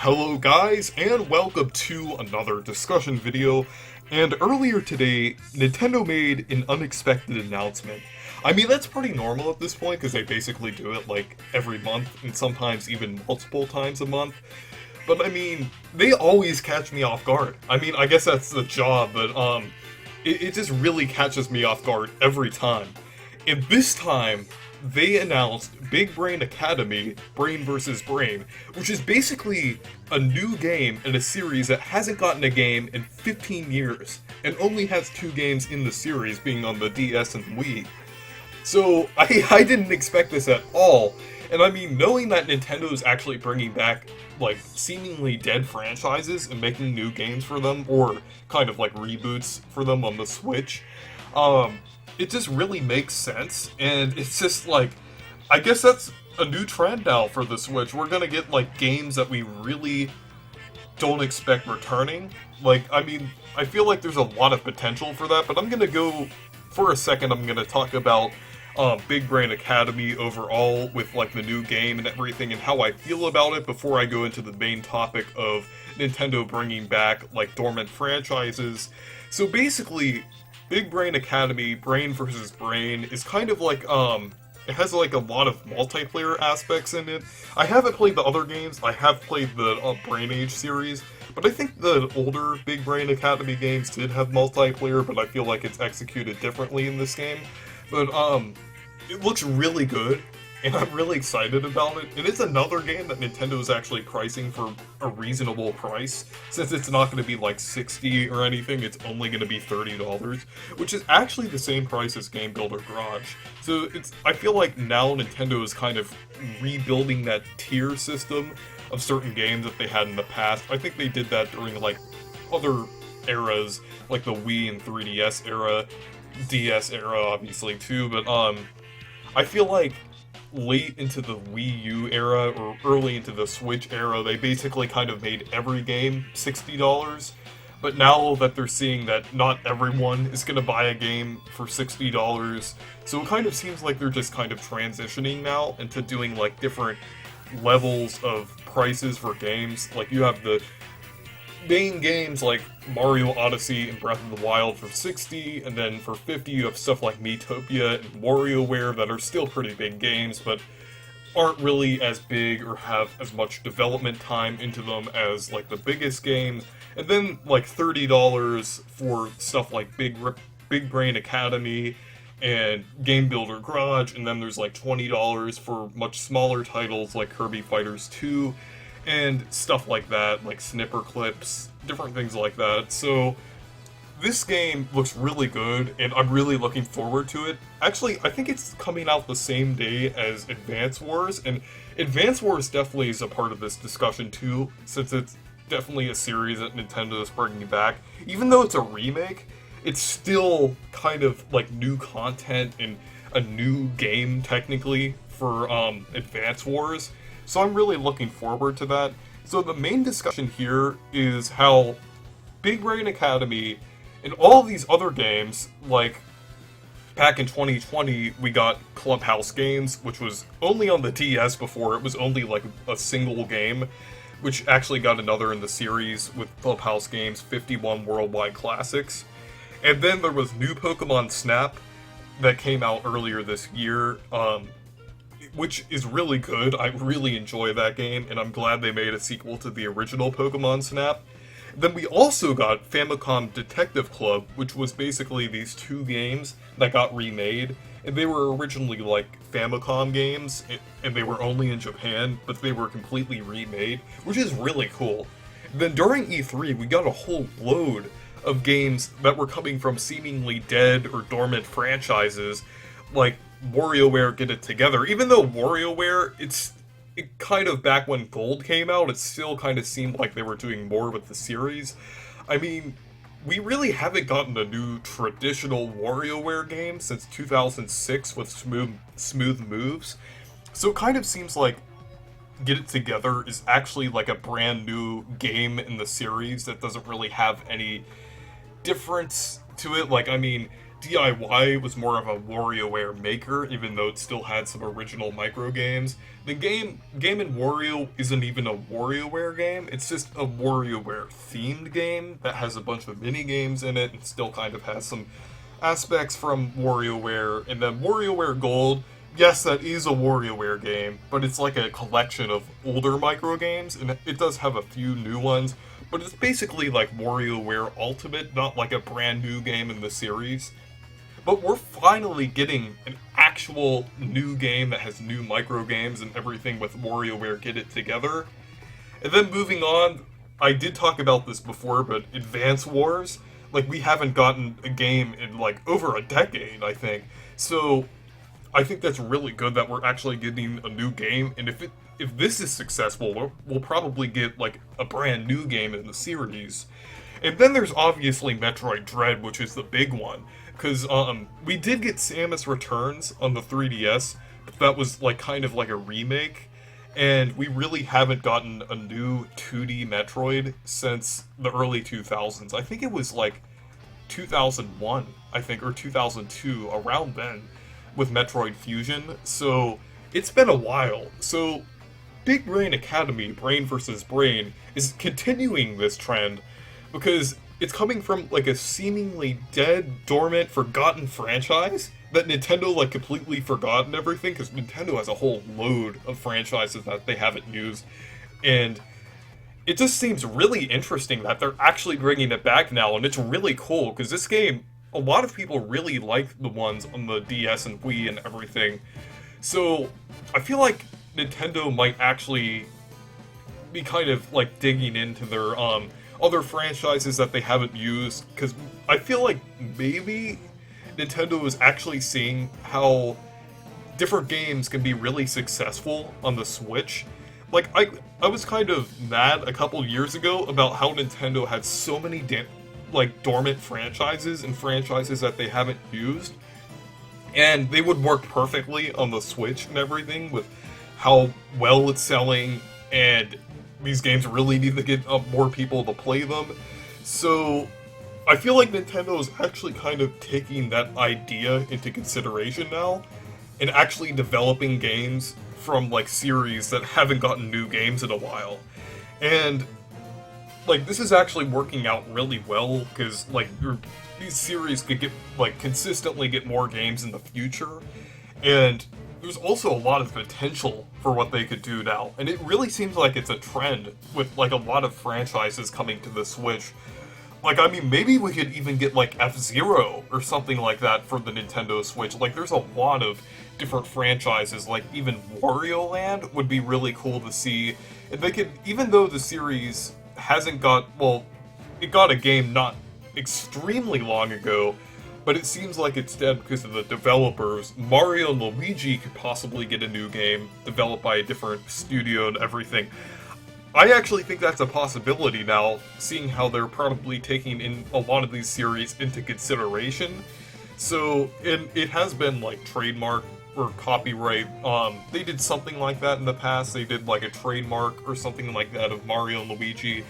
Hello guys, and welcome to another discussion video. And earlier today, Nintendo made an unexpected announcement. I mean, that's pretty normal at this point, because they basically do it like every month, and sometimes even multiple times a month. But I mean, they always catch me off guard. I mean, I guess that's the job, but it just really catches me off guard every time. And this time, they announced Big Brain Academy, Brain vs. Brain, which is basically a new game in a series that hasn't gotten a game in 15 years, and only has two games in the series, being on the DS and Wii. So, I didn't expect this at all, and I mean, knowing that Nintendo is actually bringing back, like, seemingly dead franchises and making new games for them, or kind of like reboots for them on the Switch, it just really makes sense, and it's just like, I guess that's a new trend now for the Switch. We're gonna get like games that we really don't expect returning. Like, I mean, I feel like there's a lot of potential for that, but I'm gonna go, for a second, I'm gonna talk about Big Brain Academy overall with like the new game and everything and how I feel about it before I go into the main topic of Nintendo bringing back like dormant franchises. So basically, Big Brain Academy, Brain vs. Brain, is kind of like, it has like a lot of multiplayer aspects in it. I haven't played the other games, I have played the Brain Age series, but I think the older Big Brain Academy games did have multiplayer, but I feel like it's executed differently in this game. But, it looks really good, and I'm really excited about it. And it's another game that Nintendo is actually pricing for a reasonable price, since it's not going to be like $60 or anything, it's only going to be $30, which is actually the same price as Game Builder Garage. So I feel like now Nintendo is kind of rebuilding that tier system of certain games that they had in the past. I think they did that during like other eras, like the Wii and 3DS era, DS era obviously too, but I feel like late into the Wii U era, or early into the Switch era, they basically kind of made every game $60, but now that they're seeing that not everyone is going to buy a game for $60, so it kind of seems like they're just kind of transitioning now into doing like different levels of prices for games. Like you have the main games like Mario Odyssey and Breath of the Wild for $60, and then for $50 you have stuff like Miitopia and WarioWare that are still pretty big games, but aren't really as big or have as much development time into them as like the biggest games. And then like $30 for stuff like Big Brain Academy and Game Builder Garage, and then there's like $20 for much smaller titles like Kirby Fighters 2 and stuff like that, like snipper clips, different things like that. So this game looks really good, and I'm really looking forward to it. Actually, I think it's coming out the same day as Advance Wars, and Advance Wars definitely is a part of this discussion too, since it's definitely a series that Nintendo is bringing back. Even though it's a remake, it's still kind of like new content and a new game technically for Advance Wars. So I'm really looking forward to that. So the main discussion here is how Big Brain Academy and all these other games, like back in 2020 we got Clubhouse Games, which was only on the DS before, it was only like a single game, which actually got another in the series with Clubhouse Games 51 Worldwide Classics. And then there was new Pokemon Snap that came out earlier this year, which is really good. I really enjoy that game, and I'm glad they made a sequel to the original Pokemon Snap. Then we also got Famicom Detective Club, which was basically these two games that got remade, and they were originally like Famicom games, and they were only in Japan, but they were completely remade, which is really cool. Then during E3, we got a whole load of games that were coming from seemingly dead or dormant franchises, like WarioWare Get It Together. Even though WarioWare, it kind of, back when Gold came out, it still kind of seemed like they were doing more with the series. I mean, we really haven't gotten a new traditional WarioWare game since 2006 with Smooth Moves. So it kind of seems like Get It Together is actually like a brand new game in the series that doesn't really have any difference to it. Like, I mean, DIY was more of a WarioWare maker, even though it still had some original micro games. The Game & Wario isn't even a WarioWare game, it's just a WarioWare themed game that has a bunch of mini games in it and still kind of has some aspects from WarioWare. And then WarioWare Gold, yes, that is a WarioWare game, but it's like a collection of older micro games, and it does have a few new ones, but it's basically like WarioWare Ultimate, not like a brand new game in the series. But we're finally getting an actual new game that has new micro games and everything with WarioWare Get It Together. And then moving on, I did talk about this before, but Advance Wars, like, we haven't gotten a game in like over a decade, I think. So I think that's really good that we're actually getting a new game, and if this is successful, we'll probably get like a brand new game in the series. And then there's obviously Metroid Dread, which is the big one, because we did get Samus Returns on the 3DS, but that was like kind of like a remake, and we really haven't gotten a new 2D Metroid since the early 2000s. I think it was like 2001, I think, or 2002, around then, with Metroid Fusion. So it's been a while. So Big Brain Academy, Brain vs. Brain, is continuing this trend because it's coming from like a seemingly dead, dormant, forgotten franchise that Nintendo like completely forgotten everything, because Nintendo has a whole load of franchises that they haven't used, and it just seems really interesting that they're actually bringing it back now, and it's really cool because this game, a lot of people really like the ones on the DS and Wii and everything. So I feel like Nintendo might actually be kind of like digging into their other franchises that they haven't used, because I feel like maybe Nintendo is actually seeing how different games can be really successful on the Switch. Like, I was kind of mad a couple years ago about how Nintendo had so many dormant franchises and franchises that they haven't used, and they would work perfectly on the Switch and everything with how well it's selling, and these games really need to get more people to play them. So I feel like Nintendo is actually kind of taking that idea into consideration now and actually developing games from like series that haven't gotten new games in a while. And like, this is actually working out really well, because like these series could get like consistently get more games in the future, and there's also a lot of potential for what they could do now, and it really seems like it's a trend with like a lot of franchises coming to the Switch. Like, I mean, maybe we could even get like F-Zero or something like that for the Nintendo Switch. Like, there's a lot of different franchises, like even Wario Land would be really cool to see. And they could, even though the series hasn't got, well, it got a game not extremely long ago, but it seems like it's dead because of the developers. Mario and Luigi could possibly get a new game developed by a different studio and everything. I actually think that's a possibility now, seeing how they're probably taking in a lot of these series into consideration. So, it has been like trademark or copyright. They did something like that in the past. They did like a trademark or something like that of Mario and Luigi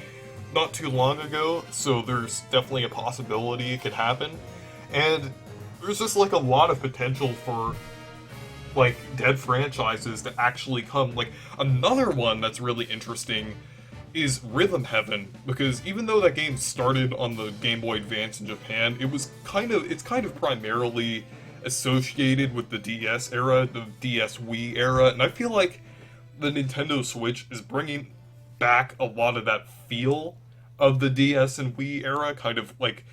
not too long ago, so there's definitely a possibility it could happen. And there's just like a lot of potential for like dead franchises to actually come. Like, another one that's really interesting is Rhythm Heaven, because even though that game started on the Game Boy Advance in Japan, it's kind of primarily associated with the DS era, the DS Wii era, and I feel like the Nintendo Switch is bringing back a lot of that feel of the DS and Wii era. Kind of like,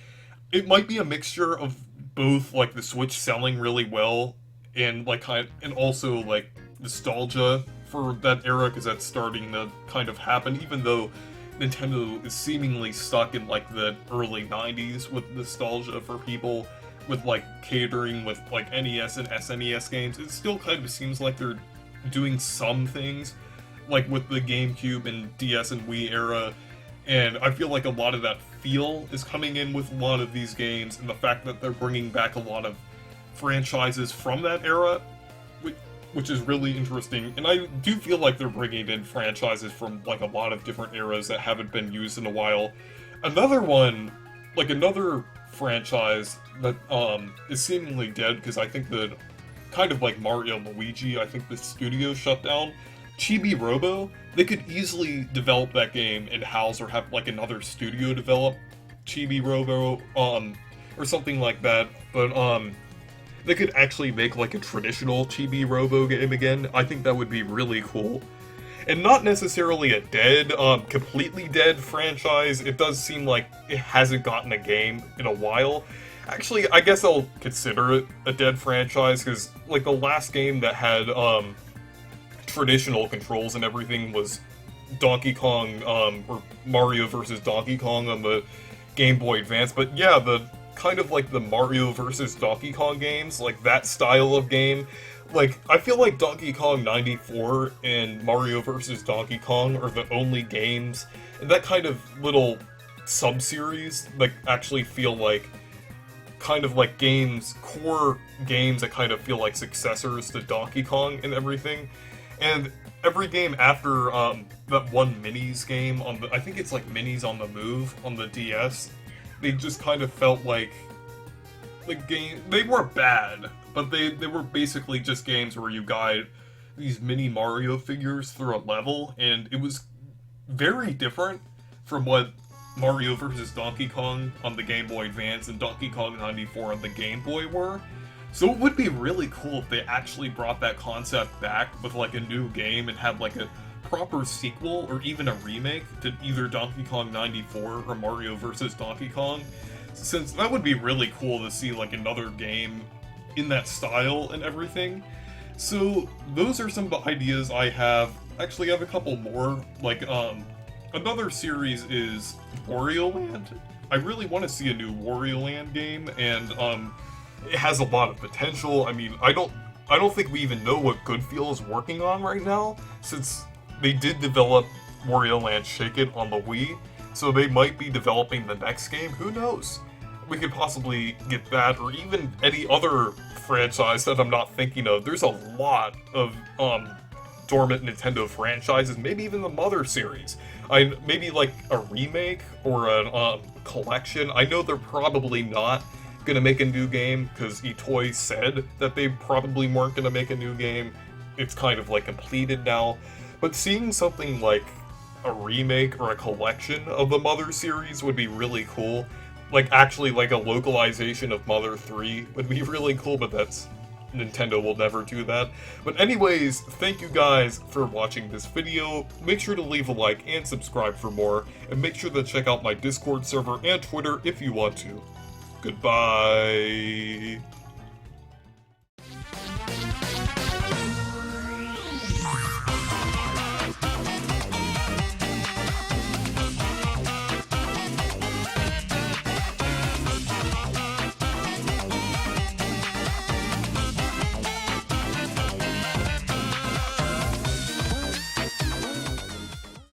it might be a mixture of both, like the Switch selling really well and like and also like nostalgia for that era, because that's starting to kind of happen, even though Nintendo is seemingly stuck in like the early 90s with nostalgia for people, with like catering with like NES and SNES games. It still kind of seems like they're doing some things like with the GameCube and DS and Wii era, and I feel like a lot of that feel is coming in with a lot of these games, and the fact that they're bringing back a lot of franchises from that era, which is really interesting. And I do feel like they're bringing in franchises from like a lot of different eras that haven't been used in a while. Another one like another franchise that is seemingly dead, because I think that kind of like Mario and Luigi, I think the studio shut down. Chibi Robo, they could easily develop that game in-house or have like another studio develop Chibi Robo, or something like that. But they could actually make like a traditional Chibi Robo game again. I think that would be really cool. And not necessarily a dead, completely dead franchise. It does seem like it hasn't gotten a game in a while. Actually, I guess I'll consider it a dead franchise, because, like, the last game that had, traditional controls and everything was Donkey Kong, or Mario vs. Donkey Kong on the Game Boy Advance. But yeah, the kind of like the Mario vs. Donkey Kong games, like that style of game, like, I feel like Donkey Kong 94 and Mario vs. Donkey Kong are the only games in that kind of little sub-series that actually feel like kind of like games, core games that kind of feel like successors to Donkey Kong and everything. And every game after that one Minis game on the, I think it's like Minis on the Move on the DS, they just kind of felt like the game, they weren't bad, but they were basically just games where you guide these mini Mario figures through a level, and it was very different from what Mario vs. Donkey Kong on the Game Boy Advance and Donkey Kong 94 on the Game Boy were. So it would be really cool if they actually brought that concept back with like a new game and had like a proper sequel or even a remake to either Donkey Kong 94 or Mario vs. Donkey Kong, since that would be really cool to see like another game in that style and everything. So those are some of the ideas I have. Actually, I have a couple more. Like, another series is Wario Land. I really want to see a new Wario Land game, and it has a lot of potential. I mean, I don't think we even know what Goodfeel is working on right now, since they did develop Wario Land Shake It on the Wii, so they might be developing the next game. Who knows? We could possibly get that, or even any other franchise that I'm not thinking of. There's a lot of dormant Nintendo franchises, maybe even the Mother series. Maybe like a remake or a collection. I know they're probably not gonna make a new game, because Itoi said that they probably weren't gonna make a new game. It's kind of like completed now. But seeing something like a remake or a collection of the Mother series would be really cool. Like, actually, like a localization of Mother 3 would be really cool, but that's... Nintendo will never do that. But anyways, thank you guys for watching this video. Make sure to leave a like and subscribe for more, and make sure to check out my Discord server and Twitter if you want to. Goodbye.